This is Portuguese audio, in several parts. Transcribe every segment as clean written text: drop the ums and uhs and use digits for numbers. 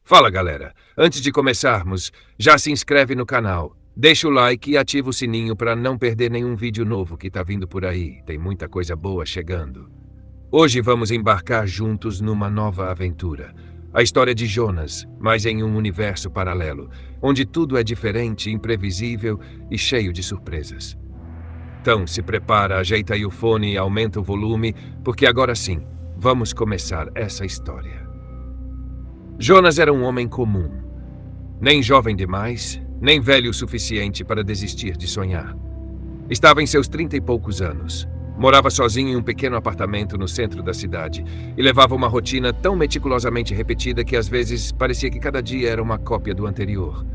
Fala, galera. Antes de começarmos, já se inscreve no canal, deixa o like e ativa o sininho para não perder nenhum vídeo novo que tá vindo por aí. Tem muita coisa boa chegando. Hoje vamos embarcar juntos numa nova aventura. A história de Jonas, mas em um universo paralelo, onde tudo é diferente, imprevisível e cheio de surpresas. Então, se prepara, ajeita aí o fone e aumenta o volume, porque agora sim, vamos começar essa história. Jonas era um homem comum. Nem jovem demais, nem velho o suficiente para desistir de sonhar. Estava em seus 30 e poucos anos. Morava sozinho em um pequeno apartamento no centro da cidade e levava uma rotina tão meticulosamente repetida que às vezes parecia que cada dia era uma cópia do anterior.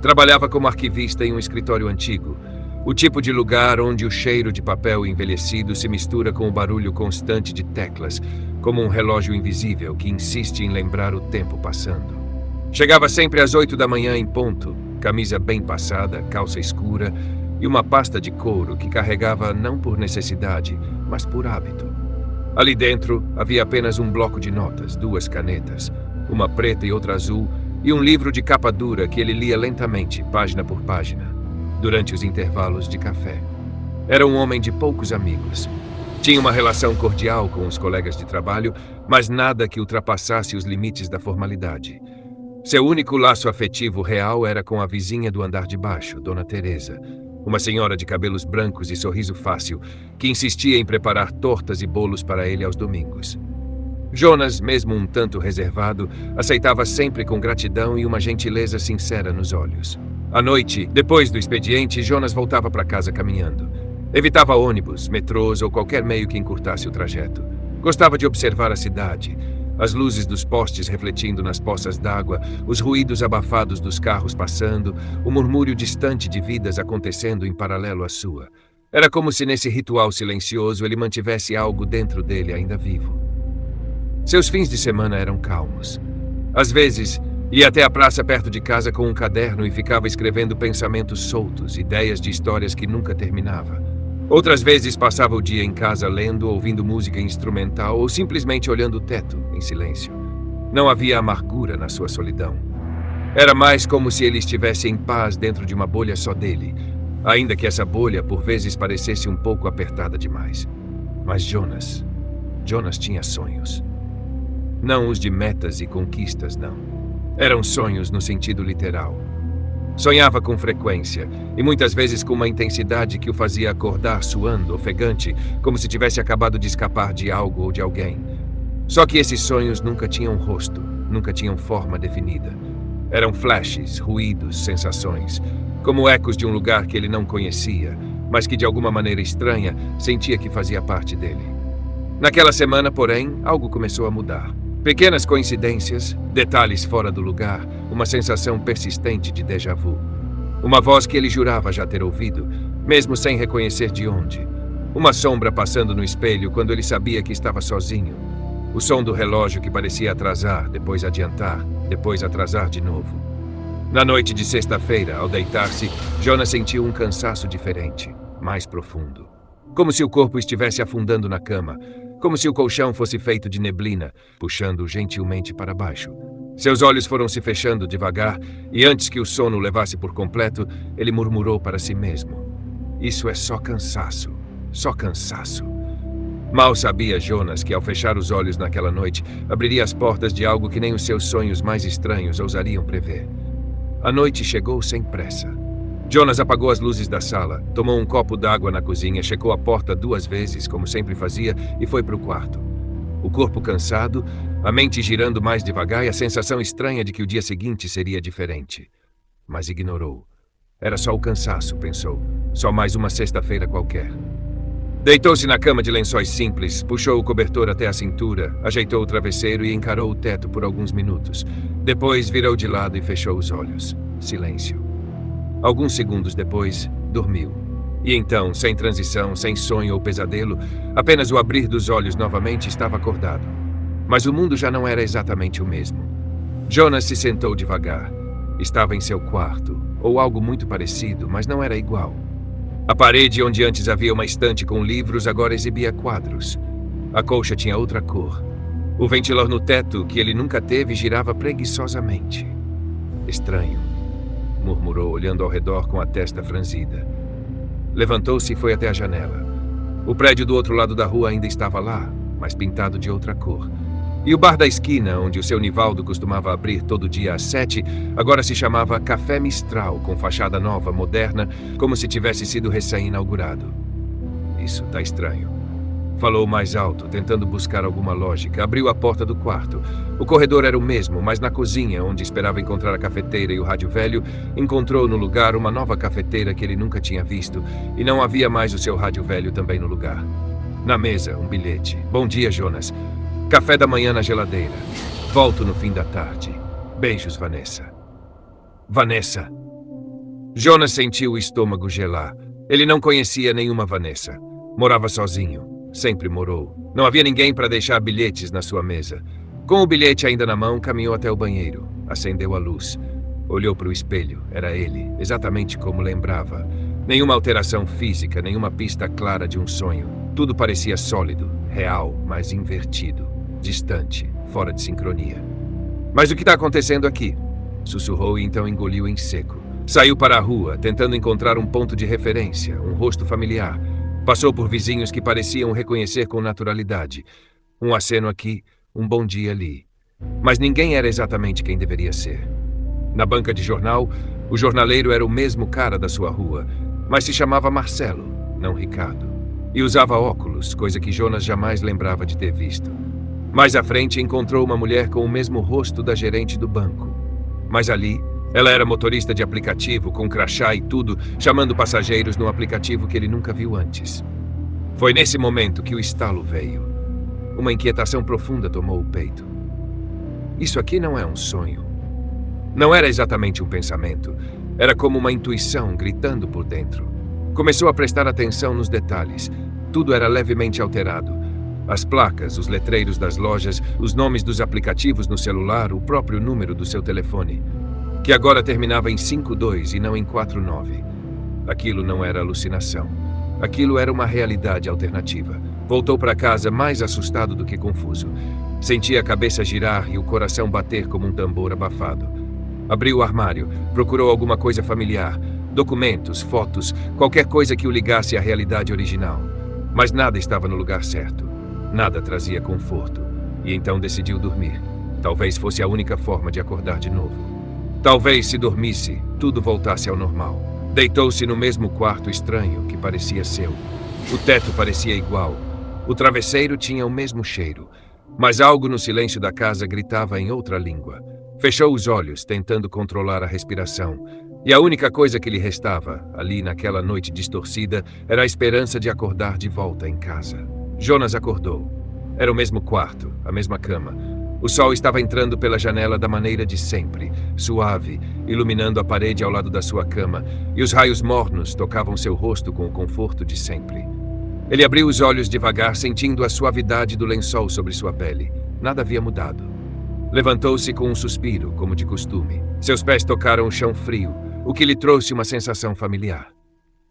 Trabalhava como arquivista em um escritório antigo, o tipo de lugar onde o cheiro de papel envelhecido se mistura com o barulho constante de teclas, como um relógio invisível que insiste em lembrar o tempo passando. Chegava sempre às 8 da manhã em ponto, camisa bem passada, calça escura e uma pasta de couro que carregava não por necessidade, mas por hábito. Ali dentro havia apenas um bloco de notas, 2 canetas, uma preta e outra azul, e um livro de capa dura que ele lia lentamente, página por página, durante os intervalos de café. Era um homem de poucos amigos. Tinha uma relação cordial com os colegas de trabalho, mas nada que ultrapassasse os limites da formalidade. Seu único laço afetivo real era com a vizinha do andar de baixo, Dona Teresa, uma senhora de cabelos brancos e sorriso fácil, que insistia em preparar tortas e bolos para ele aos domingos. Jonas, mesmo um tanto reservado, aceitava sempre com gratidão e uma gentileza sincera nos olhos. À noite, depois do expediente, Jonas voltava para casa caminhando. Evitava ônibus, metrôs ou qualquer meio que encurtasse o trajeto. Gostava de observar a cidade, as luzes dos postes refletindo nas poças d'água, os ruídos abafados dos carros passando, o murmúrio distante de vidas acontecendo em paralelo à sua. Era como se nesse ritual silencioso ele mantivesse algo dentro dele ainda vivo. Seus fins de semana eram calmos. Às vezes, ia até a praça perto de casa com um caderno e ficava escrevendo pensamentos soltos, ideias de histórias que nunca terminava. Outras vezes passava o dia em casa lendo, ouvindo música instrumental ou simplesmente olhando o teto, em silêncio. Não havia amargura na sua solidão. Era mais como se ele estivesse em paz dentro de uma bolha só dele, ainda que essa bolha por vezes parecesse um pouco apertada demais. Mas Jonas tinha sonhos. Não os de metas e conquistas, não. Eram sonhos no sentido literal. Sonhava com frequência, e muitas vezes com uma intensidade que o fazia acordar suando, ofegante, como se tivesse acabado de escapar de algo ou de alguém. Só que esses sonhos nunca tinham rosto, nunca tinham forma definida. Eram flashes, ruídos, sensações, como ecos de um lugar que ele não conhecia, mas que de alguma maneira estranha sentia que fazia parte dele. Naquela semana, porém, algo começou a mudar. Pequenas coincidências, detalhes fora do lugar, uma sensação persistente de déjà vu. Uma voz que ele jurava já ter ouvido, mesmo sem reconhecer de onde. Uma sombra passando no espelho quando ele sabia que estava sozinho. O som do relógio que parecia atrasar, depois adiantar, depois atrasar de novo. Na noite de sexta-feira, ao deitar-se, Jonas sentiu um cansaço diferente, mais profundo. Como se o corpo estivesse afundando na cama, como se o colchão fosse feito de neblina, puxando-o gentilmente para baixo. Seus olhos foram se fechando devagar, e antes que o sono o levasse por completo, ele murmurou para si mesmo: "Isso é só cansaço, só cansaço." Mal sabia Jonas que, ao fechar os olhos naquela noite, abriria as portas de algo que nem os seus sonhos mais estranhos ousariam prever. A noite chegou sem pressa. Jonas apagou as luzes da sala, tomou um copo d'água na cozinha, checou a porta 2 vezes, como sempre fazia, e foi para o quarto. O corpo cansado, a mente girando mais devagar e a sensação estranha de que o dia seguinte seria diferente. Mas ignorou. Era só o cansaço, pensou. Só mais uma sexta-feira qualquer. Deitou-se na cama de lençóis simples, puxou o cobertor até a cintura, ajeitou o travesseiro e encarou o teto por alguns minutos. Depois virou de lado e fechou os olhos. Silêncio. Alguns segundos depois, dormiu. E então, sem transição, sem sonho ou pesadelo, apenas o abrir dos olhos novamente estava acordado. Mas o mundo já não era exatamente o mesmo. Jonas se sentou devagar. Estava em seu quarto, ou algo muito parecido, mas não era igual. A parede onde antes havia uma estante com livros agora exibia quadros. A colcha tinha outra cor. O ventilador no teto, que ele nunca teve, girava preguiçosamente. Estranho, murmurou, olhando ao redor com a testa franzida. Levantou-se e foi até a janela. O prédio do outro lado da rua ainda estava lá, mas pintado de outra cor. E o bar da esquina, onde o seu Nivaldo costumava abrir todo dia às 7, agora se chamava Café Mistral, com fachada nova, moderna, como se tivesse sido recém-inaugurado. Isso tá estranho. Falou mais alto, tentando buscar alguma lógica. Abriu a porta do quarto. O corredor era o mesmo, mas na cozinha, onde esperava encontrar a cafeteira e o rádio velho, encontrou no lugar uma nova cafeteira que ele nunca tinha visto, e não havia mais o seu rádio velho também no lugar. Na mesa, um bilhete. Bom dia, Jonas. Café da manhã na geladeira. Volto no fim da tarde. Beijos, Vanessa. Vanessa. Jonas sentiu o estômago gelar. Ele não conhecia nenhuma Vanessa. Morava sozinho. Sempre morou. Não havia ninguém para deixar bilhetes na sua mesa. Com o bilhete ainda na mão, caminhou até o banheiro. Acendeu a luz. Olhou para o espelho. Era ele, exatamente como lembrava. Nenhuma alteração física, nenhuma pista clara de um sonho. Tudo parecia sólido, real, mas invertido. Distante, fora de sincronia. Mas o que está acontecendo aqui? Sussurrou e então engoliu em seco. Saiu para a rua, tentando encontrar um ponto de referência, um rosto familiar. Passou por vizinhos que pareciam reconhecer com naturalidade. Um aceno aqui, um bom dia ali. Mas ninguém era exatamente quem deveria ser. Na banca de jornal, o jornaleiro era o mesmo cara da sua rua, mas se chamava Marcelo, não Ricardo. E usava óculos, coisa que Jonas jamais lembrava de ter visto. Mais à frente, encontrou uma mulher com o mesmo rosto da gerente do banco. Mas ali, ela era motorista de aplicativo, com crachá e tudo, chamando passageiros no aplicativo que ele nunca viu antes. Foi nesse momento que o estalo veio. Uma inquietação profunda tomou o peito. Isso aqui não é um sonho. Não era exatamente um pensamento. Era como uma intuição gritando por dentro. Começou a prestar atenção nos detalhes. Tudo era levemente alterado. As placas, os letreiros das lojas, os nomes dos aplicativos no celular, o próprio número do seu telefone, que agora terminava em 52 e não em 49. Aquilo não era alucinação. Aquilo era uma realidade alternativa. Voltou para casa mais assustado do que confuso. Sentia a cabeça girar e o coração bater como um tambor abafado. Abriu o armário, procurou alguma coisa familiar, documentos, fotos, qualquer coisa que o ligasse à realidade original. Mas nada estava no lugar certo. Nada trazia conforto. E então decidiu dormir. Talvez fosse a única forma de acordar de novo. Talvez, se dormisse, tudo voltasse ao normal. Deitou-se no mesmo quarto estranho que parecia seu. O teto parecia igual. O travesseiro tinha o mesmo cheiro. Mas algo no silêncio da casa gritava em outra língua. Fechou os olhos, tentando controlar a respiração. E a única coisa que lhe restava, ali naquela noite distorcida, era a esperança de acordar de volta em casa. Jonas acordou. Era o mesmo quarto, a mesma cama. O sol estava entrando pela janela da maneira de sempre, suave, iluminando a parede ao lado da sua cama, e os raios mornos tocavam seu rosto com o conforto de sempre. Ele abriu os olhos devagar, sentindo a suavidade do lençol sobre sua pele. Nada havia mudado. Levantou-se com um suspiro, como de costume. Seus pés tocaram o chão frio, o que lhe trouxe uma sensação familiar.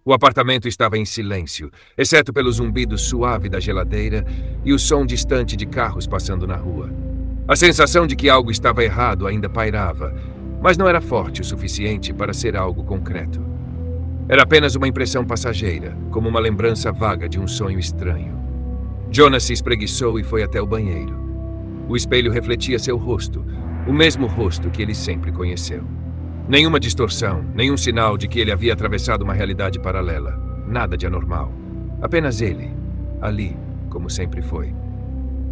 O apartamento estava em silêncio, exceto pelo zumbido suave da geladeira e o som distante de carros passando na rua. A sensação de que algo estava errado ainda pairava, mas não era forte o suficiente para ser algo concreto. Era apenas uma impressão passageira, como uma lembrança vaga de um sonho estranho. Jonas se espreguiçou e foi até o banheiro. O espelho refletia seu rosto, o mesmo rosto que ele sempre conheceu. Nenhuma distorção, nenhum sinal de que ele havia atravessado uma realidade paralela. Nada de anormal. Apenas ele, ali, como sempre foi.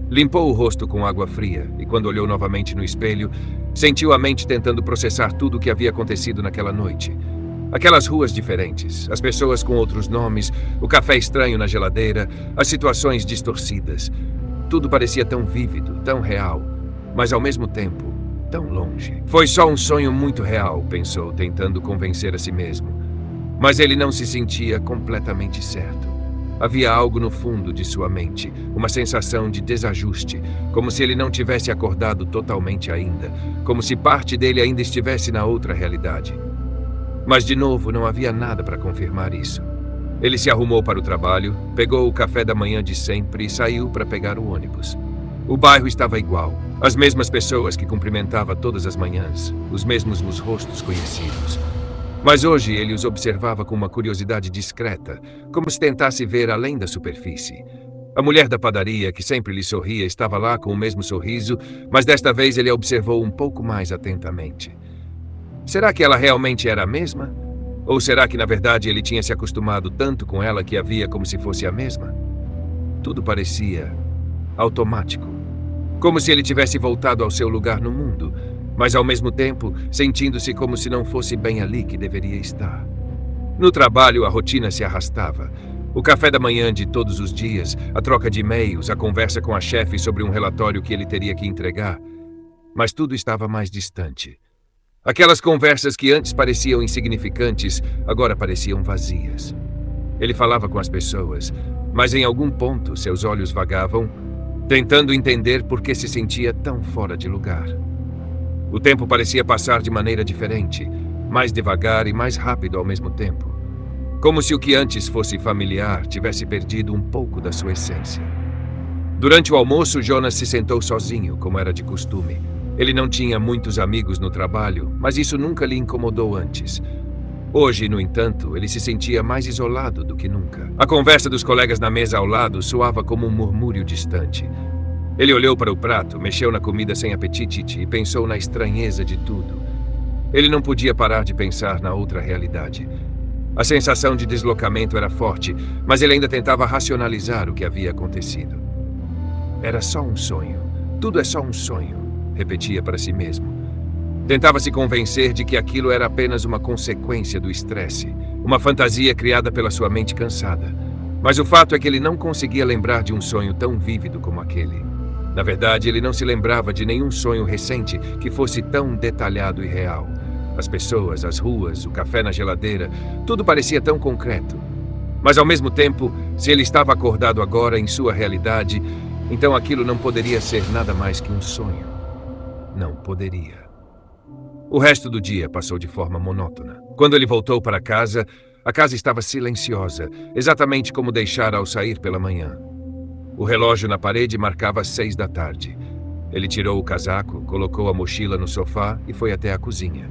Limpou o rosto com água fria e, quando olhou novamente no espelho, sentiu a mente tentando processar tudo o que havia acontecido naquela noite. Aquelas ruas diferentes, as pessoas com outros nomes, o café estranho na geladeira, as situações distorcidas. Tudo parecia tão vívido, tão real, mas ao mesmo tempo tão longe. Foi só um sonho muito real, pensou, tentando convencer a si mesmo. Mas ele não se sentia completamente certo. Havia algo no fundo de sua mente, uma sensação de desajuste, como se ele não tivesse acordado totalmente ainda, como se parte dele ainda estivesse na outra realidade. Mas, de novo, não havia nada para confirmar isso. Ele se arrumou para o trabalho, pegou o café da manhã de sempre e saiu para pegar o ônibus. O bairro estava igual. As mesmas pessoas que cumprimentava todas as manhãs, os mesmos rostos conhecidos. Mas hoje ele os observava com uma curiosidade discreta, como se tentasse ver além da superfície. A mulher da padaria, que sempre lhe sorria, estava lá com o mesmo sorriso, mas desta vez ele a observou um pouco mais atentamente. Será que ela realmente era a mesma? Ou será que, na verdade, ele tinha se acostumado tanto com ela que a via como se fosse a mesma? Tudo parecia automático. Como se ele tivesse voltado ao seu lugar no mundo, mas ao mesmo tempo sentindo-se como se não fosse bem ali que deveria estar. No trabalho, a rotina se arrastava. O café da manhã de todos os dias, a troca de e-mails, a conversa com a chefe sobre um relatório que ele teria que entregar. Mas tudo estava mais distante. Aquelas conversas que antes pareciam insignificantes, agora pareciam vazias. Ele falava com as pessoas, mas em algum ponto seus olhos vagavam, tentando entender por que se sentia tão fora de lugar. O tempo parecia passar de maneira diferente, mais devagar e mais rápido ao mesmo tempo. Como se o que antes fosse familiar tivesse perdido um pouco da sua essência. Durante o almoço, Jonas se sentou sozinho, como era de costume. Ele não tinha muitos amigos no trabalho, mas isso nunca lhe incomodou antes. Hoje, no entanto, ele se sentia mais isolado do que nunca. A conversa dos colegas na mesa ao lado soava como um murmúrio distante. Ele olhou para o prato, mexeu na comida sem apetite e pensou na estranheza de tudo. Ele não podia parar de pensar na outra realidade. A sensação de deslocamento era forte, mas ele ainda tentava racionalizar o que havia acontecido. Era só um sonho. Tudo é só um sonho, repetia para si mesmo. Tentava se convencer de que aquilo era apenas uma consequência do estresse, uma fantasia criada pela sua mente cansada. Mas o fato é que ele não conseguia lembrar de um sonho tão vívido como aquele. Na verdade, ele não se lembrava de nenhum sonho recente que fosse tão detalhado e real. As pessoas, as ruas, o café na geladeira, tudo parecia tão concreto. Mas ao mesmo tempo, se ele estava acordado agora em sua realidade, então aquilo não poderia ser nada mais que um sonho. Não poderia. O resto do dia passou de forma monótona. Quando ele voltou para casa, a casa estava silenciosa, exatamente como deixara ao sair pela manhã. O relógio na parede marcava 6 da tarde. Ele tirou o casaco, colocou a mochila no sofá e foi até a cozinha.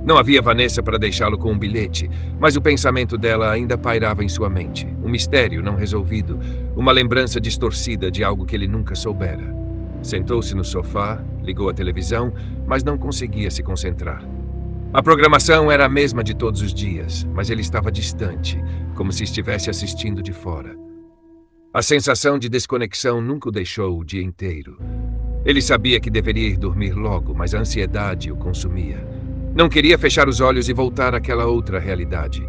Não havia Vanessa para deixá-lo com um bilhete, mas o pensamento dela ainda pairava em sua mente. Um mistério não resolvido, uma lembrança distorcida de algo que ele nunca soubera. Sentou-se no sofá, ligou a televisão, mas não conseguia se concentrar. A programação era a mesma de todos os dias, mas ele estava distante, como se estivesse assistindo de fora. A sensação de desconexão nunca o deixou o dia inteiro. Ele sabia que deveria ir dormir logo, mas a ansiedade o consumia. Não queria fechar os olhos e voltar àquela outra realidade.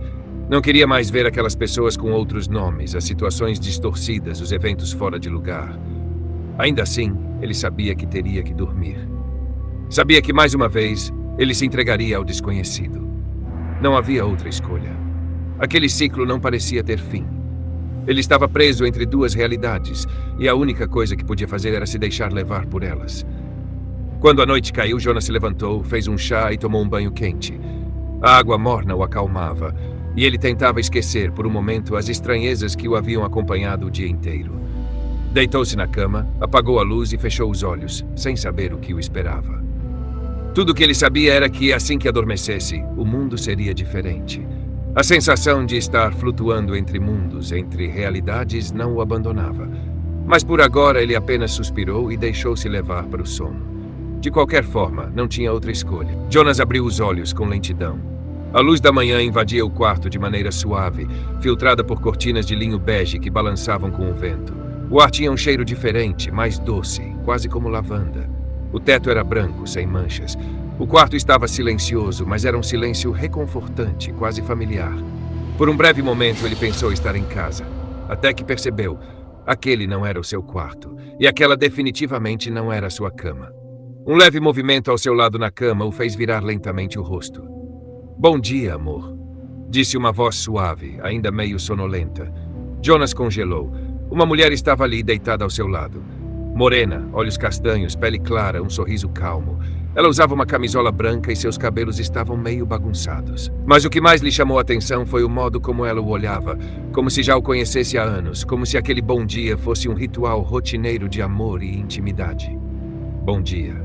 Não queria mais ver aquelas pessoas com outros nomes, as situações distorcidas, os eventos fora de lugar. Ainda assim, ele sabia que teria que dormir. Sabia que, mais uma vez, ele se entregaria ao desconhecido. Não havia outra escolha. Aquele ciclo não parecia ter fim. Ele estava preso entre duas realidades, e a única coisa que podia fazer era se deixar levar por elas. Quando a noite caiu, Jonas se levantou, fez um chá e tomou um banho quente. A água morna o acalmava, e ele tentava esquecer por um momento as estranhezas que o haviam acompanhado o dia inteiro. Deitou-se na cama, apagou a luz e fechou os olhos, sem saber o que o esperava. Tudo o que ele sabia era que, assim que adormecesse, o mundo seria diferente. A sensação de estar flutuando entre mundos, entre realidades, não o abandonava. Mas por agora ele apenas suspirou e deixou-se levar para o sono. De qualquer forma, não tinha outra escolha. Jonas abriu os olhos com lentidão. A luz da manhã invadia o quarto de maneira suave, filtrada por cortinas de linho bege que balançavam com o vento. O ar tinha um cheiro diferente, mais doce, quase como lavanda. O teto era branco, sem manchas. O quarto estava silencioso, mas era um silêncio reconfortante, quase familiar. Por um breve momento ele pensou estar em casa, até que percebeu, aquele não era o seu quarto, e aquela definitivamente não era a sua cama. Um leve movimento ao seu lado na cama o fez virar lentamente o rosto. "Bom dia, amor", disse uma voz suave, ainda meio sonolenta. Jonas congelou. Uma mulher estava ali deitada ao seu lado. Morena, olhos castanhos, pele clara, um sorriso calmo. Ela usava uma camisola branca e seus cabelos estavam meio bagunçados. Mas o que mais lhe chamou a atenção foi o modo como ela o olhava, como se já o conhecesse há anos, como se aquele bom dia fosse um ritual rotineiro de amor e intimidade. Bom dia.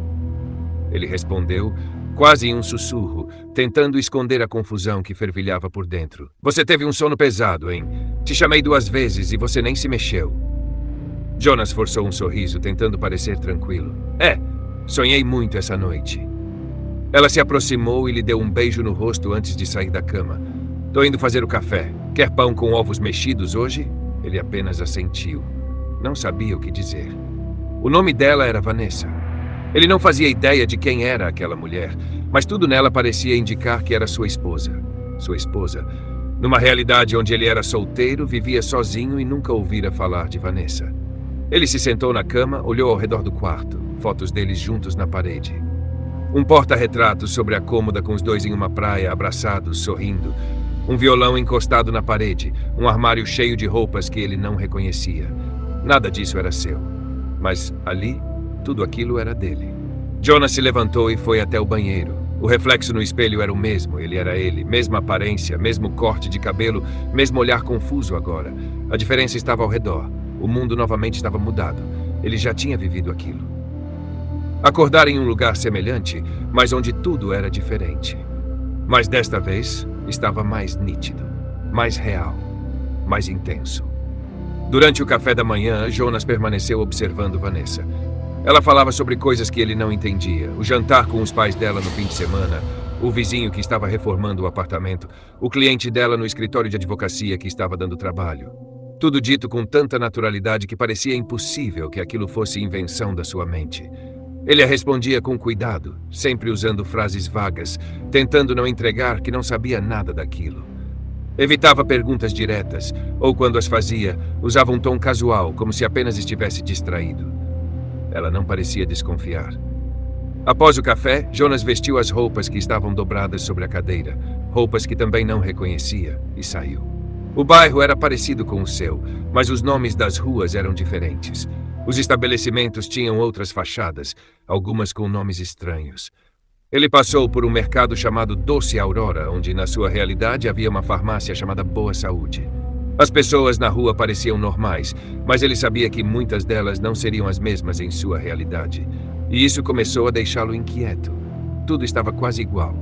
Ele respondeu, quase em um sussurro, tentando esconder a confusão que fervilhava por dentro. Você teve um sono pesado, hein? Te chamei 2 vezes e você nem se mexeu. Jonas forçou um sorriso, tentando parecer tranquilo. Sonhei muito essa noite. Ela se aproximou e lhe deu um beijo no rosto antes de sair da cama. Tô indo fazer o café. Quer pão com ovos mexidos hoje? Ele apenas assentiu. Não sabia o que dizer. O nome dela era Vanessa. Ele não fazia ideia de quem era aquela mulher, mas tudo nela parecia indicar que era sua esposa. Sua esposa. Numa realidade onde ele era solteiro, vivia sozinho e nunca ouvira falar de Vanessa. Ele se sentou na cama, olhou ao redor do quarto, fotos deles juntos na parede. Um porta-retratos sobre a cômoda com os dois em uma praia, abraçados, sorrindo. Um violão encostado na parede, um armário cheio de roupas que ele não reconhecia. Nada disso era seu. Mas ali, tudo aquilo era dele. Jonas se levantou e foi até o banheiro. O reflexo no espelho era o mesmo, ele era ele. Mesma aparência, mesmo corte de cabelo, mesmo olhar confuso agora. A diferença estava ao redor. O mundo novamente estava mudado. Ele já tinha vivido aquilo. Acordar em um lugar semelhante, mas onde tudo era diferente. Mas desta vez, estava mais nítido, mais real, mais intenso. Durante o café da manhã, Jonas permaneceu observando Vanessa. Ela falava sobre coisas que ele não entendia. O jantar com os pais dela no fim de semana, o vizinho que estava reformando o apartamento, o cliente dela no escritório de advocacia que estava dando trabalho. Tudo dito com tanta naturalidade que parecia impossível que aquilo fosse invenção da sua mente. Ele a respondia com cuidado, sempre usando frases vagas, tentando não entregar que não sabia nada daquilo. Evitava perguntas diretas, ou quando as fazia, usava um tom casual, como se apenas estivesse distraído. Ela não parecia desconfiar. Após o café, Jonas vestiu as roupas que estavam dobradas sobre a cadeira, roupas que também não reconhecia, e saiu. O bairro era parecido com o seu, mas os nomes das ruas eram diferentes. Os estabelecimentos tinham outras fachadas, algumas com nomes estranhos. Ele passou por um mercado chamado Doce Aurora, onde na sua realidade havia uma farmácia chamada Boa Saúde. As pessoas na rua pareciam normais, mas ele sabia que muitas delas não seriam as mesmas em sua realidade. E isso começou a deixá-lo inquieto. Tudo estava quase igual.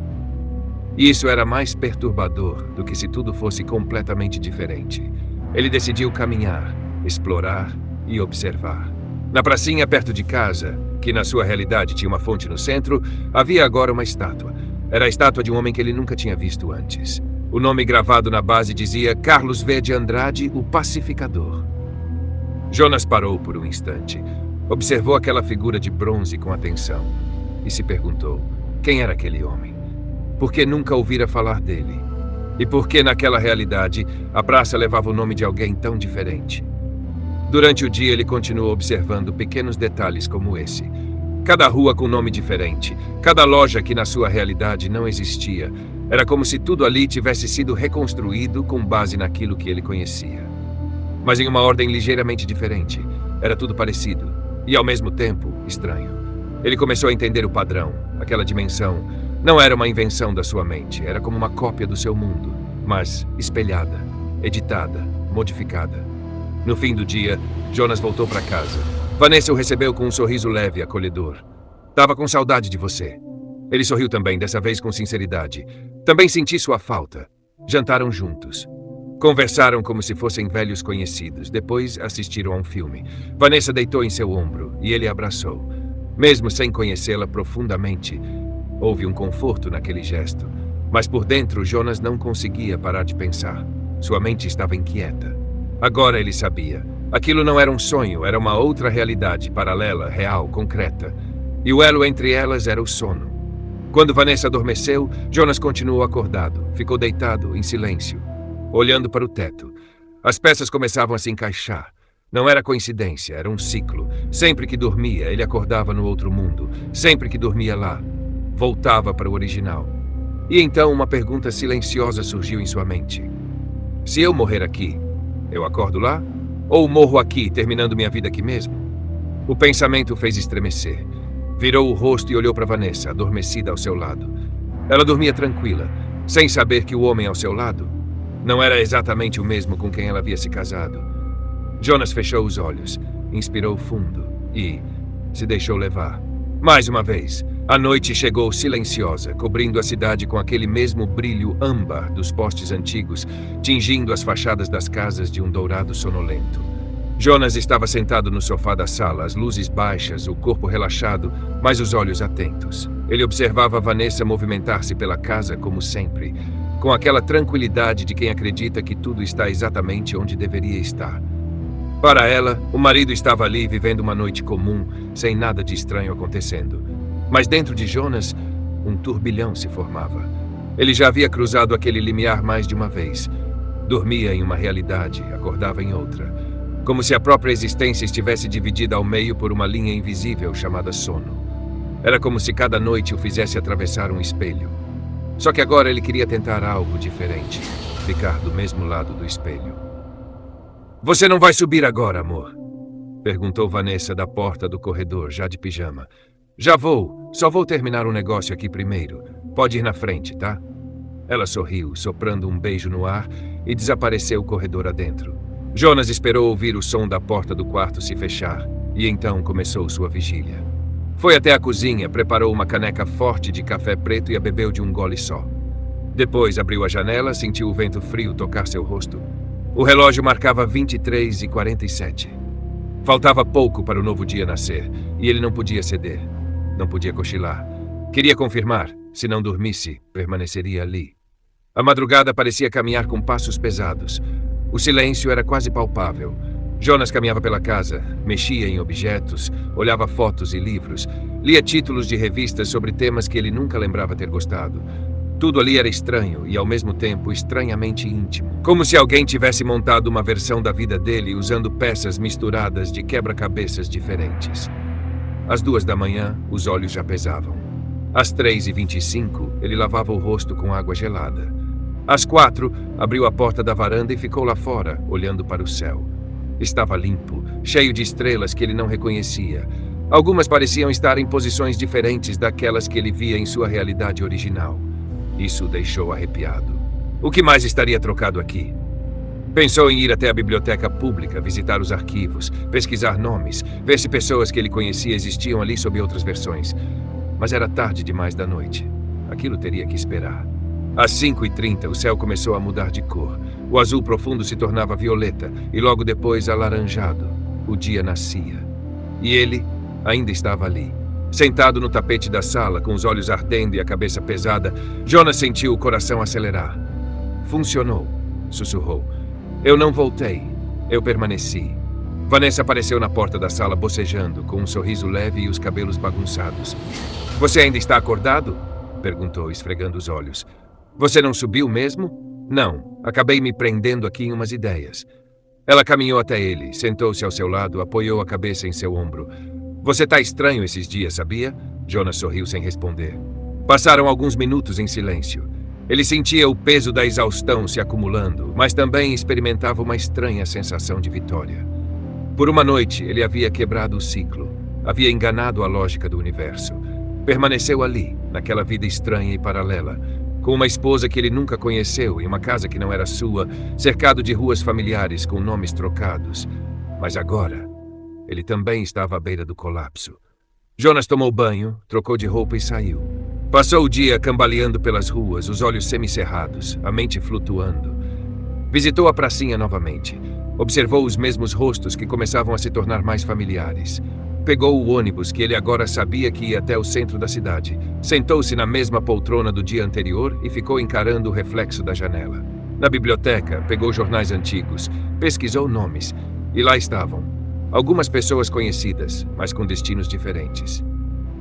E isso era mais perturbador do que se tudo fosse completamente diferente. Ele decidiu caminhar, explorar e observar. Na pracinha perto de casa, que na sua realidade tinha uma fonte no centro, havia agora uma estátua. Era a estátua de um homem que ele nunca tinha visto antes. O nome gravado na base dizia Carlos V. de Andrade, o Pacificador. Jonas parou por um instante. Observou aquela figura de bronze com atenção e se perguntou, quem era aquele homem? Por que nunca ouvira falar dele? E por que naquela realidade a praça levava o nome de alguém tão diferente? Durante o dia ele continuou observando pequenos detalhes como esse. Cada rua com nome diferente, cada loja que na sua realidade não existia. Era como se tudo ali tivesse sido reconstruído com base naquilo que ele conhecia. Mas em uma ordem ligeiramente diferente. Era tudo parecido e, ao mesmo tempo, estranho. Ele começou a entender o padrão, aquela dimensão. Não era uma invenção da sua mente, era como uma cópia do seu mundo, mas espelhada, editada, modificada. No fim do dia, Jonas voltou para casa. Vanessa o recebeu com um sorriso leve e acolhedor. Tava com saudade de você. Ele sorriu também, dessa vez com sinceridade. Também senti sua falta. Jantaram juntos. Conversaram como se fossem velhos conhecidos. Depois assistiram a um filme. Vanessa deitou em seu ombro e ele a abraçou. Mesmo sem conhecê-la profundamente, houve um conforto naquele gesto. Mas por dentro, Jonas não conseguia parar de pensar. Sua mente estava inquieta. Agora ele sabia. Aquilo não era um sonho, era uma outra realidade, paralela, real, concreta. E o elo entre elas era o sono. Quando Vanessa adormeceu, Jonas continuou acordado. Ficou deitado, em silêncio, olhando para o teto. As peças começavam a se encaixar. Não era coincidência, era um ciclo. Sempre que dormia, ele acordava no outro mundo. Sempre que dormia lá, voltava para o original. E então uma pergunta silenciosa surgiu em sua mente. Se eu morrer aqui, eu acordo lá? Ou morro aqui, terminando minha vida aqui mesmo? O pensamento o fez estremecer. Virou o rosto e olhou para Vanessa, adormecida ao seu lado. Ela dormia tranquila, sem saber que o homem ao seu lado não era exatamente o mesmo com quem ela havia se casado. Jonas fechou os olhos, inspirou fundo e se deixou levar. Mais uma vez, a noite chegou silenciosa, cobrindo a cidade com aquele mesmo brilho âmbar dos postes antigos, tingindo as fachadas das casas de um dourado sonolento. Jonas estava sentado no sofá da sala, as luzes baixas, o corpo relaxado, mas os olhos atentos. Ele observava Vanessa movimentar-se pela casa como sempre, com aquela tranquilidade de quem acredita que tudo está exatamente onde deveria estar. Para ela, o marido estava ali vivendo uma noite comum, sem nada de estranho acontecendo. Mas dentro de Jonas, um turbilhão se formava. Ele já havia cruzado aquele limiar mais de uma vez. Dormia em uma realidade, acordava em outra. Como se a própria existência estivesse dividida ao meio por uma linha invisível chamada sono. Era como se cada noite o fizesse atravessar um espelho. Só que agora ele queria tentar algo diferente. Ficar do mesmo lado do espelho. "Você não vai subir agora, amor?" perguntou Vanessa da porta do corredor, já de pijama. "Já vou. Só vou terminar um negócio aqui primeiro. Pode ir na frente, tá?" Ela sorriu, soprando um beijo no ar e desapareceu o corredor adentro. Jonas esperou ouvir o som da porta do quarto se fechar e então começou sua vigília. Foi até a cozinha, preparou uma caneca forte de café preto e a bebeu de um gole só. Depois abriu a janela, sentiu o vento frio tocar seu rosto. O relógio marcava 23h47. Faltava pouco para o novo dia nascer e ele não podia ceder. Não podia cochilar. Queria confirmar, se não dormisse, permaneceria ali. A madrugada parecia caminhar com passos pesados. O silêncio era quase palpável. Jonas caminhava pela casa, mexia em objetos, olhava fotos e livros, lia títulos de revistas sobre temas que ele nunca lembrava ter gostado. Tudo ali era estranho e, ao mesmo tempo, estranhamente íntimo. Como se alguém tivesse montado uma versão da vida dele usando peças misturadas de quebra-cabeças diferentes. Às 2h, os olhos já pesavam. Às 3h25, ele lavava o rosto com água gelada. Às 4, abriu a porta da varanda e ficou lá fora, olhando para o céu. Estava limpo, cheio de estrelas que ele não reconhecia. Algumas pareciam estar em posições diferentes daquelas que ele via em sua realidade original. Isso o deixou arrepiado. O que mais estaria trocado aqui? Pensou em ir até a biblioteca pública, visitar os arquivos, pesquisar nomes, ver se pessoas que ele conhecia existiam ali sob outras versões. Mas era tarde demais da noite. Aquilo teria que esperar. Às 5h30, o céu começou a mudar de cor. O azul profundo se tornava violeta e logo depois alaranjado. O dia nascia. E ele ainda estava ali. Sentado no tapete da sala, com os olhos ardendo e a cabeça pesada, Jonas sentiu o coração acelerar. "Funcionou", sussurrou. "Eu não voltei. Eu permaneci." Vanessa apareceu na porta da sala bocejando, com um sorriso leve e os cabelos bagunçados. "Você ainda está acordado?" perguntou, esfregando os olhos. "Você não subiu mesmo?" "Não. Acabei me prendendo aqui em umas ideias." Ela caminhou até ele, sentou-se ao seu lado, apoiou a cabeça em seu ombro. "Você tá estranho esses dias, sabia?" Jonas sorriu sem responder. Passaram alguns minutos em silêncio. Ele sentia o peso da exaustão se acumulando, mas também experimentava uma estranha sensação de vitória. Por uma noite, ele havia quebrado o ciclo. Havia enganado a lógica do universo. Permaneceu ali, naquela vida estranha e paralela, com uma esposa que ele nunca conheceu, em uma casa que não era sua, cercado de ruas familiares com nomes trocados. Mas agora, ele também estava à beira do colapso. Jonas tomou banho, trocou de roupa e saiu. Passou o dia cambaleando pelas ruas, os olhos semicerrados, a mente flutuando. Visitou a pracinha novamente. Observou os mesmos rostos que começavam a se tornar mais familiares. Pegou o ônibus que ele agora sabia que ia até o centro da cidade. Sentou-se na mesma poltrona do dia anterior e ficou encarando o reflexo da janela. Na biblioteca, pegou jornais antigos, pesquisou nomes, e lá estavam. Algumas pessoas conhecidas, mas com destinos diferentes.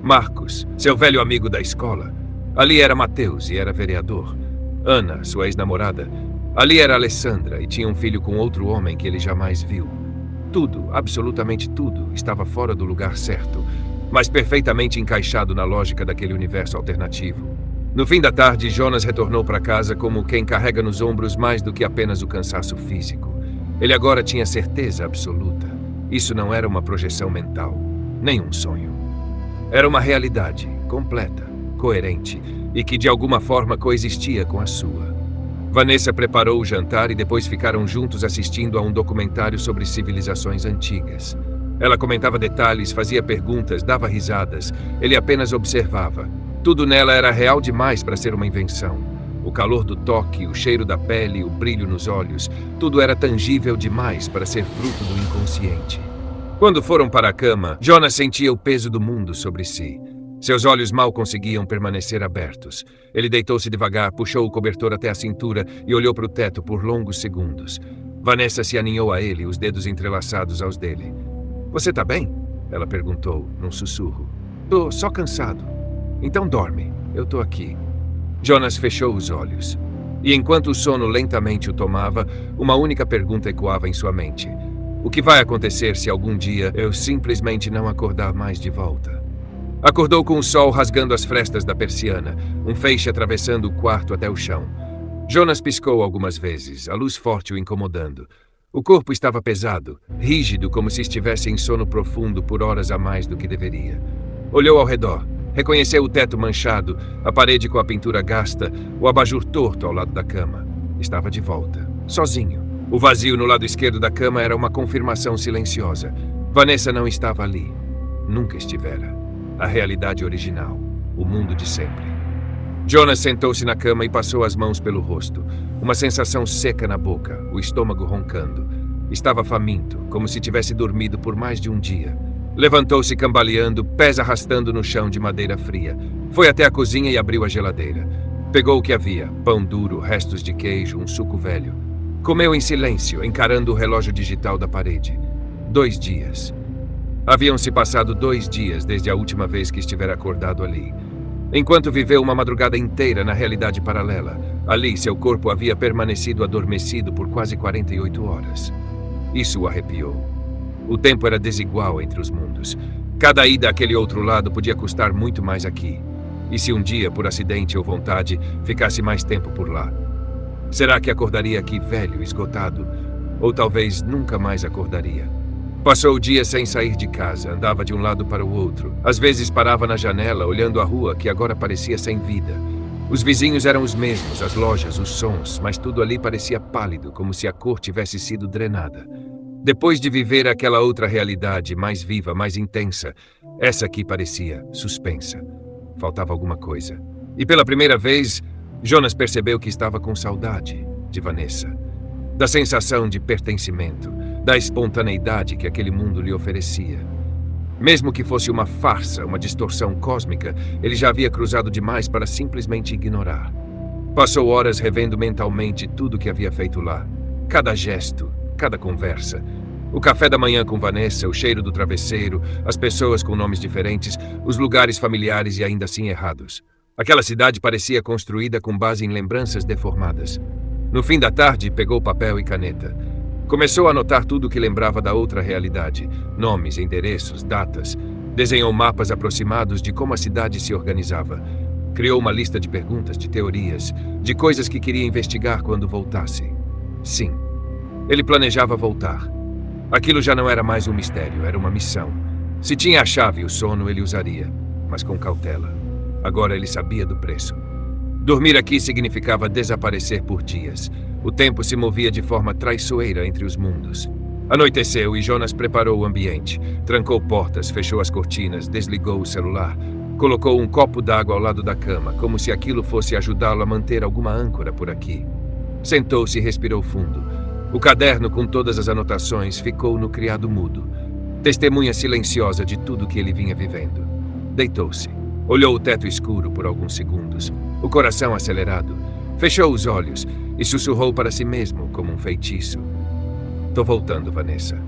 Marcos, seu velho amigo da escola. Ali era Mateus e era vereador. Ana, sua ex-namorada. Ali era Alessandra e tinha um filho com outro homem que ele jamais viu. Tudo, absolutamente tudo, estava fora do lugar certo, mas perfeitamente encaixado na lógica daquele universo alternativo. No fim da tarde, Jonas retornou para casa como quem carrega nos ombros mais do que apenas o cansaço físico. Ele agora tinha certeza absoluta. Isso não era uma projeção mental, nem um sonho. Era uma realidade completa, coerente e que de alguma forma coexistia com a sua. Vanessa preparou o jantar e depois ficaram juntos assistindo a um documentário sobre civilizações antigas. Ela comentava detalhes, fazia perguntas, dava risadas. Ele apenas observava. Tudo nela era real demais para ser uma invenção. O calor do toque, o cheiro da pele, o brilho nos olhos, tudo era tangível demais para ser fruto do inconsciente. Quando foram para a cama, Jonas sentia o peso do mundo sobre si. Seus olhos mal conseguiam permanecer abertos. Ele deitou-se devagar, puxou o cobertor até a cintura e olhou para o teto por longos segundos. Vanessa se aninhou a ele, os dedos entrelaçados aos dele. "Você tá bem?" Ela perguntou, num sussurro. "Tô só cansado." "Então dorme, eu tô aqui." Jonas fechou os olhos. E enquanto o sono lentamente o tomava, uma única pergunta ecoava em sua mente. O que vai acontecer se algum dia eu simplesmente não acordar mais de volta? Acordou com o sol rasgando as frestas da persiana, um feixe atravessando o quarto até o chão. Jonas piscou algumas vezes, a luz forte o incomodando. O corpo estava pesado, rígido, como se estivesse em sono profundo por horas a mais do que deveria. Olhou ao redor. Reconheceu o teto manchado, a parede com a pintura gasta, o abajur torto ao lado da cama. Estava de volta, sozinho. O vazio no lado esquerdo da cama era uma confirmação silenciosa. Vanessa não estava ali. Nunca estivera. A realidade original. O mundo de sempre. Jonas sentou-se na cama e passou as mãos pelo rosto. Uma sensação seca na boca, o estômago roncando. Estava faminto, como se tivesse dormido por mais de um dia. Levantou-se cambaleando, pés arrastando no chão de madeira fria. Foi até a cozinha e abriu a geladeira. Pegou o que havia, pão duro, restos de queijo, um suco velho. Comeu em silêncio, encarando o relógio digital da parede. 2 dias. Haviam-se passado 2 dias desde a última vez que estivera acordado ali. Enquanto viveu uma madrugada inteira na realidade paralela, ali seu corpo havia permanecido adormecido por quase 48 horas. Isso o arrepiou. O tempo era desigual entre os mundos. Cada ida àquele outro lado podia custar muito mais aqui. E se um dia, por acidente ou vontade, ficasse mais tempo por lá? Será que acordaria aqui velho, esgotado? Ou talvez nunca mais acordaria? Passou o dia sem sair de casa, andava de um lado para o outro. Às vezes parava na janela, olhando a rua, que agora parecia sem vida. Os vizinhos eram os mesmos, as lojas, os sons, mas tudo ali parecia pálido, como se a cor tivesse sido drenada. Depois de viver aquela outra realidade, mais viva, mais intensa, essa aqui parecia suspensa. Faltava alguma coisa. E pela primeira vez, Jonas percebeu que estava com saudade de Vanessa. Da sensação de pertencimento, da espontaneidade que aquele mundo lhe oferecia. Mesmo que fosse uma farsa, uma distorção cósmica, ele já havia cruzado demais para simplesmente ignorar. Passou horas revendo mentalmente tudo que havia feito lá. Cada gesto, cada conversa. O café da manhã com Vanessa, o cheiro do travesseiro, as pessoas com nomes diferentes, os lugares familiares e ainda assim errados. Aquela cidade parecia construída com base em lembranças deformadas. No fim da tarde, pegou papel e caneta. Começou a anotar tudo o que lembrava da outra realidade. Nomes, endereços, datas. Desenhou mapas aproximados de como a cidade se organizava. Criou uma lista de perguntas, de teorias, de coisas que queria investigar quando voltasse. Sim, ele planejava voltar. Aquilo já não era mais um mistério, era uma missão. Se tinha a chave e o sono, ele usaria, mas com cautela. Agora ele sabia do preço. Dormir aqui significava desaparecer por dias. O tempo se movia de forma traiçoeira entre os mundos. Anoiteceu e Jonas preparou o ambiente. Trancou portas, fechou as cortinas, desligou o celular. Colocou um copo d'água ao lado da cama, como se aquilo fosse ajudá-lo a manter alguma âncora por aqui. Sentou-se e respirou fundo. O caderno com todas as anotações ficou no criado mudo. Testemunha silenciosa de tudo que ele vinha vivendo. Deitou-se. Olhou o teto escuro por alguns segundos, o coração acelerado. Fechou os olhos e sussurrou para si mesmo como um feitiço. Tô voltando, Vanessa.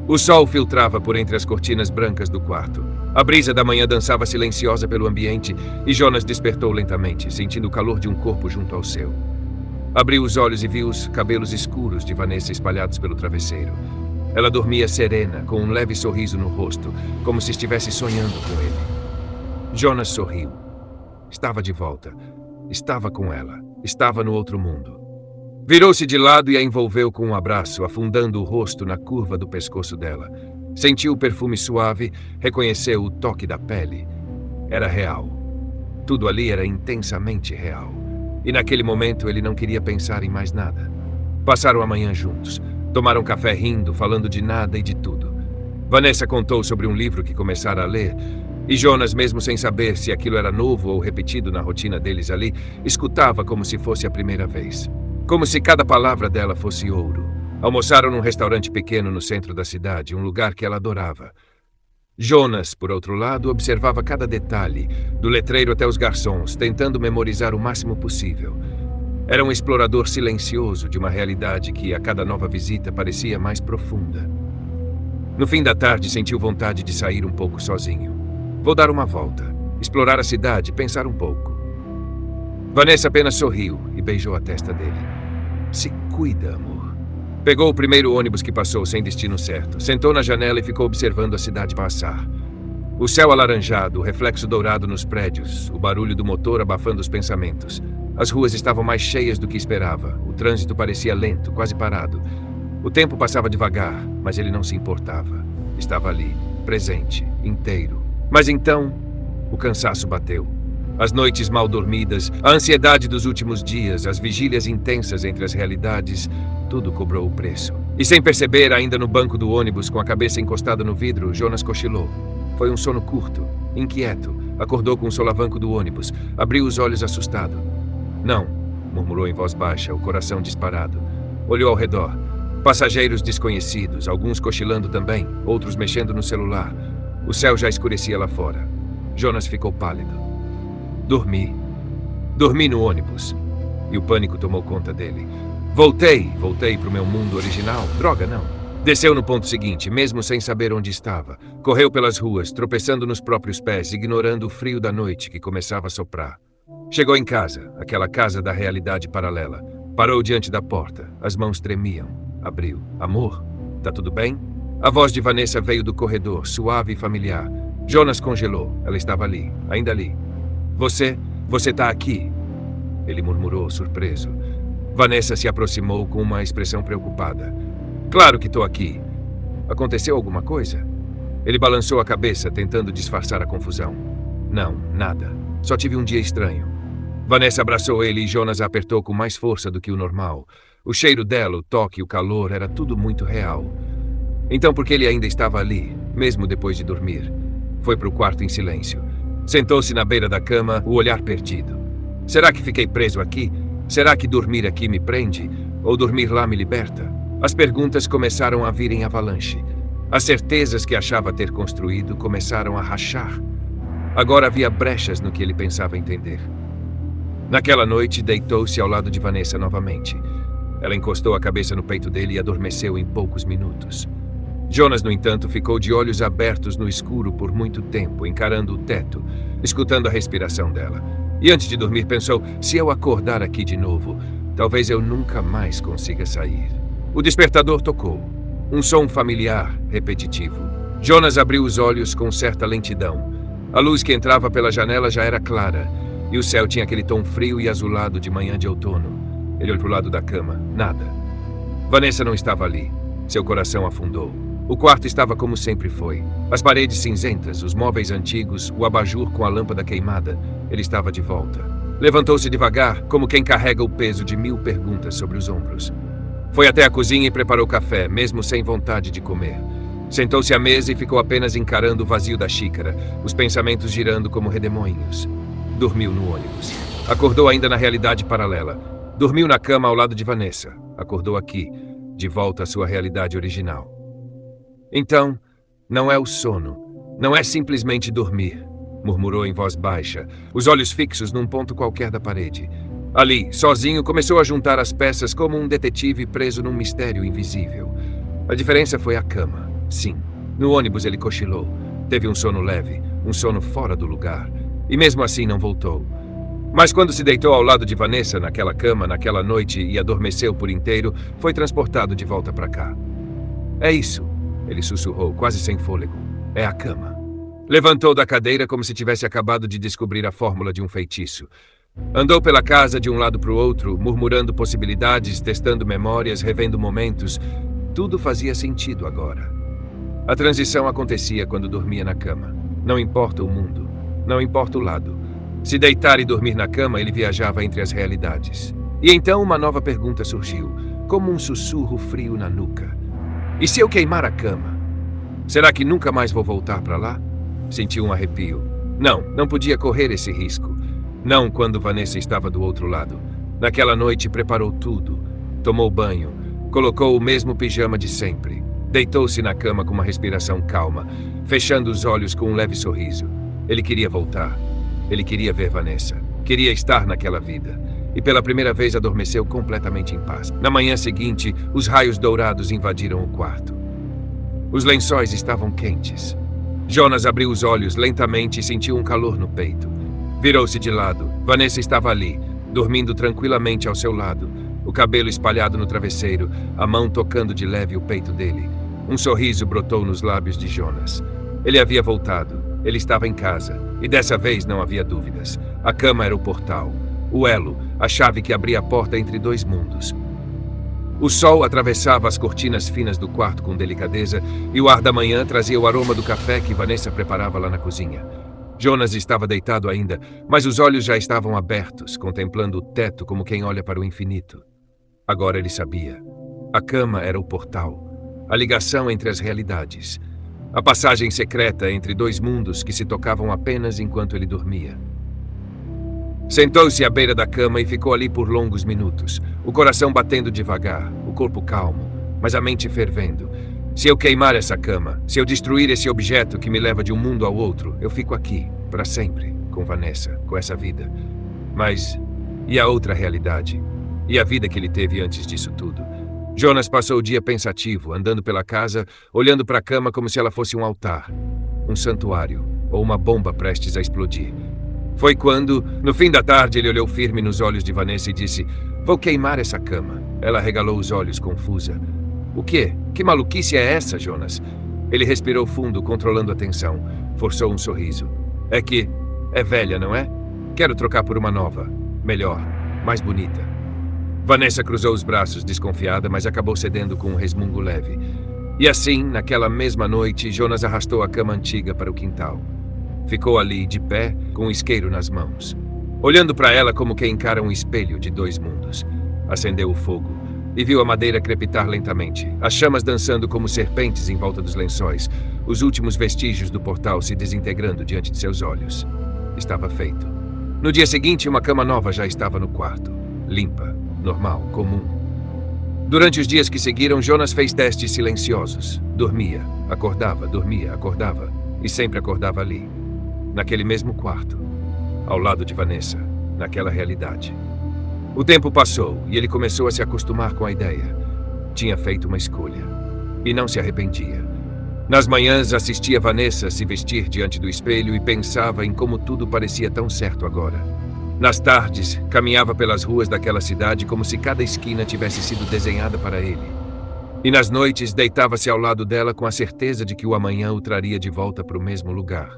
O sol filtrava por entre as cortinas brancas do quarto. A brisa da manhã dançava silenciosa pelo ambiente e Jonas despertou lentamente, sentindo o calor de um corpo junto ao seu. Abriu os olhos e viu os cabelos escuros de Vanessa espalhados pelo travesseiro. Ela dormia serena, com um leve sorriso no rosto, como se estivesse sonhando com ele. Jonas sorriu. Estava de volta. Estava com ela. Estava no outro mundo. Virou-se de lado e a envolveu com um abraço, afundando o rosto na curva do pescoço dela. Sentiu o perfume suave, reconheceu o toque da pele. Era real. Tudo ali era intensamente real. E naquele momento ele não queria pensar em mais nada. Passaram a manhã juntos. Tomaram café rindo, falando de nada e de tudo. Vanessa contou sobre um livro que começara a ler, e Jonas, mesmo sem saber se aquilo era novo ou repetido na rotina deles ali, escutava como se fosse a primeira vez. Como se cada palavra dela fosse ouro. Almoçaram num restaurante pequeno no centro da cidade, um lugar que ela adorava. Jonas, por outro lado, observava cada detalhe, do letreiro até os garçons, tentando memorizar o máximo possível. Era um explorador silencioso de uma realidade que, a cada nova visita, parecia mais profunda. No fim da tarde, sentiu vontade de sair um pouco sozinho. Vou dar uma volta, explorar a cidade, pensar um pouco. Vanessa apenas sorriu e beijou a testa dele. Se cuida, amor. Pegou o primeiro ônibus que passou sem destino certo, sentou na janela e ficou observando a cidade passar. O céu alaranjado, o reflexo dourado nos prédios, o barulho do motor abafando os pensamentos. As ruas estavam mais cheias do que esperava. O trânsito parecia lento, quase parado. O tempo passava devagar, mas ele não se importava. Estava ali, presente, inteiro. Mas então, o cansaço bateu. As noites mal dormidas, a ansiedade dos últimos dias, as vigílias intensas entre as realidades, tudo cobrou o preço. E sem perceber, ainda no banco do ônibus, com a cabeça encostada no vidro, Jonas cochilou. Foi um sono curto, inquieto. Acordou com o solavanco do ônibus. Abriu os olhos assustado. Não, murmurou em voz baixa, o coração disparado. Olhou ao redor. Passageiros desconhecidos, alguns cochilando também, outros mexendo no celular. O céu já escurecia lá fora. Jonas ficou pálido. Dormi no ônibus. E o pânico tomou conta dele. Voltei para o meu mundo original. Droga, não. Desceu no ponto seguinte, mesmo sem saber onde estava. Correu pelas ruas, tropeçando nos próprios pés, ignorando o frio da noite que começava a soprar. Chegou em casa, aquela casa da realidade paralela. Parou diante da porta. As mãos tremiam. Abriu. Amor, tá tudo bem? A voz de Vanessa veio do corredor, suave e familiar. Jonas congelou. Ela estava ali, ainda ali. Você tá aqui? Ele murmurou, surpreso. Vanessa se aproximou com uma expressão preocupada. Claro que tô aqui. Aconteceu alguma coisa? Ele balançou a cabeça, tentando disfarçar a confusão. Não, nada. Só tive um dia estranho. Vanessa abraçou ele e Jonas a apertou com mais força do que o normal. O cheiro dela, o toque, o calor, era tudo muito real. Então por que ele ainda estava ali, mesmo depois de dormir? Foi para o quarto em silêncio. Sentou-se na beira da cama, o olhar perdido. Será que fiquei preso aqui? Será que dormir aqui me prende? Ou dormir lá me liberta? As perguntas começaram a vir em avalanche. As certezas que achava ter construído começaram a rachar. Agora havia brechas no que ele pensava entender. Naquela noite, deitou-se ao lado de Vanessa novamente. Ela encostou a cabeça no peito dele e adormeceu em poucos minutos. Jonas, no entanto, ficou de olhos abertos no escuro por muito tempo, encarando o teto, escutando a respiração dela. E antes de dormir pensou, se eu acordar aqui de novo, talvez eu nunca mais consiga sair. O despertador tocou. Um som familiar, repetitivo. Jonas abriu os olhos com certa lentidão. A luz que entrava pela janela já era clara, e o céu tinha aquele tom frio e azulado de manhã de outono. Ele olhou para o lado da cama. Nada. Vanessa não estava ali. Seu coração afundou. O quarto estava como sempre foi. As paredes cinzentas, os móveis antigos, o abajur com a lâmpada queimada. Ele estava de volta. Levantou-se devagar, como quem carrega o peso de 1000 perguntas sobre os ombros. Foi até a cozinha e preparou café, mesmo sem vontade de comer. Sentou-se à mesa e ficou apenas encarando o vazio da xícara, os pensamentos girando como redemoinhos. Dormiu no ônibus. Acordou ainda na realidade paralela. Dormiu na cama ao lado de Vanessa. Acordou aqui, de volta à sua realidade original. Então, não é o sono. Não é simplesmente dormir, murmurou em voz baixa, os olhos fixos num ponto qualquer da parede. Ali, sozinho, começou a juntar as peças como um detetive preso num mistério invisível. A diferença foi a cama. Sim, no ônibus ele cochilou. Teve um sono leve, um sono fora do lugar. E mesmo assim não voltou. Mas quando se deitou ao lado de Vanessa naquela cama, naquela noite e adormeceu por inteiro, foi transportado de volta para cá. É isso, ele sussurrou, quase sem fôlego. É a cama. Levantou da cadeira como se tivesse acabado de descobrir a fórmula de um feitiço. Andou pela casa de um lado para o outro, murmurando possibilidades, testando memórias, revendo momentos. Tudo fazia sentido agora. A transição acontecia quando dormia na cama. Não importa o mundo. não importa o lado. Se deitar e dormir na cama, ele viajava entre as realidades. E então uma nova pergunta surgiu, como um sussurro frio na nuca. E se eu queimar a cama? Será que nunca mais vou voltar para lá? Senti um arrepio. Não podia correr esse risco. Não quando Vanessa estava do outro lado. Naquela noite preparou tudo. Tomou banho, colocou o mesmo pijama de sempre. Deitou-se na cama com uma respiração calma, fechando os olhos com um leve sorriso. Ele queria voltar. Ele queria ver Vanessa. Queria estar naquela vida. E pela primeira vez adormeceu completamente em paz. Na manhã seguinte, os raios dourados invadiram o quarto. Os lençóis estavam quentes. Jonas abriu os olhos lentamente e sentiu um calor no peito. Virou-se de lado. Vanessa estava ali, dormindo tranquilamente ao seu lado, o cabelo espalhado no travesseiro, a mão tocando de leve o peito dele. Um sorriso brotou nos lábios de Jonas. Ele havia voltado. Ele estava em casa. E dessa vez não havia dúvidas. A cama era o portal. O elo, a chave que abria a porta entre dois mundos. O sol atravessava as cortinas finas do quarto com delicadeza e o ar da manhã trazia o aroma do café que Vanessa preparava lá na cozinha. Jonas estava deitado ainda, mas os olhos já estavam abertos, contemplando o teto como quem olha para o infinito. Agora ele sabia. A cama era o portal, a ligação entre as realidades, a passagem secreta entre dois mundos que se tocavam apenas enquanto ele dormia. Sentou-se à beira da cama e ficou ali por longos minutos, o coração batendo devagar, o corpo calmo, mas a mente fervendo. Se eu queimar essa cama, se eu destruir esse objeto que me leva de um mundo ao outro, eu fico aqui, para sempre, com Vanessa, com essa vida. Mas, e a outra realidade? E a vida que ele teve antes disso tudo? Jonas passou o dia pensativo, andando pela casa, olhando para a cama como se ela fosse um altar, um santuário, ou uma bomba prestes a explodir. Foi quando, no fim da tarde, ele olhou firme nos olhos de Vanessa e disse: "Vou queimar essa cama." Ela arregalou os olhos, confusa. "O quê? Que maluquice é essa, Jonas?" Ele respirou fundo, controlando a tensão. Forçou um sorriso. "É que é velha, não é? Quero trocar por uma nova. Melhor, mais bonita." Vanessa cruzou os braços, desconfiada, mas acabou cedendo com um resmungo leve. E assim, naquela mesma noite, Jonas arrastou a cama antiga para o quintal. Ficou ali, de pé, com o isqueiro nas mãos, olhando para ela como quem encara um espelho de dois mundos. Acendeu o fogo e viu a madeira crepitar lentamente, as chamas dançando como serpentes em volta dos lençóis, os últimos vestígios do portal se desintegrando diante de seus olhos. Estava feito. No dia seguinte, uma cama nova já estava no quarto, limpa, normal, comum. Durante os dias que seguiram, Jonas fez testes silenciosos. Dormia, acordava, e sempre acordava ali, naquele mesmo quarto, ao lado de Vanessa, naquela realidade. O tempo passou e ele começou a se acostumar com a ideia. Tinha feito uma escolha e não se arrependia. Nas manhãs assistia Vanessa se vestir diante do espelho e pensava em como tudo parecia tão certo agora. Nas tardes, caminhava pelas ruas daquela cidade como se cada esquina tivesse sido desenhada para ele. E nas noites deitava-se ao lado dela com a certeza de que o amanhã o traria de volta para o mesmo lugar.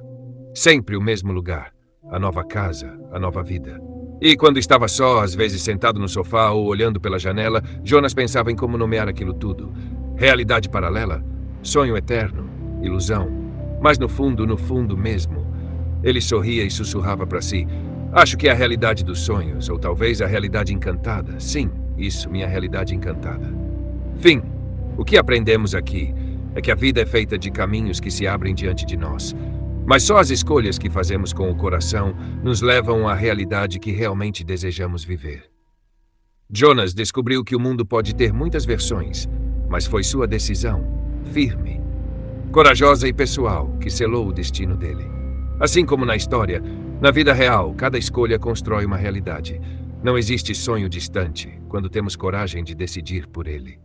Sempre o mesmo lugar, a nova casa, a nova vida. E quando estava só, às vezes sentado no sofá ou olhando pela janela, Jonas pensava em como nomear aquilo tudo. Realidade paralela? Sonho eterno? Ilusão? Mas no fundo mesmo, ele sorria e sussurrava para si: "Acho que é a realidade dos sonhos, ou talvez a realidade encantada. Sim, isso, minha realidade encantada." Fim. O que aprendemos aqui é que a vida é feita de caminhos que se abrem diante de nós. Mas só as escolhas que fazemos com o coração nos levam à realidade que realmente desejamos viver. Jonas descobriu que o mundo pode ter muitas versões, mas foi sua decisão, firme, corajosa e pessoal, que selou o destino dele. Assim como na história, na vida real, cada escolha constrói uma realidade. Não existe sonho distante quando temos coragem de decidir por ele.